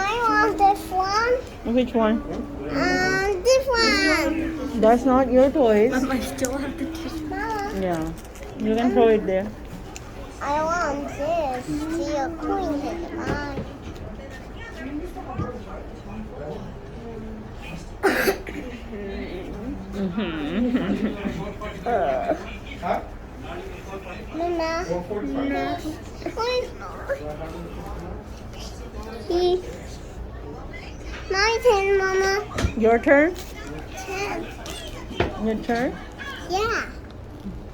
I want this one. Which one? This one. That's not your toys. Mom, I still have the tissue. Mama, Yeah, you can throw it there. I want this. See a queen hit mine. Mama, no. Please not. See. My turn, Mama. Your turn? 10. Your turn? Yeah.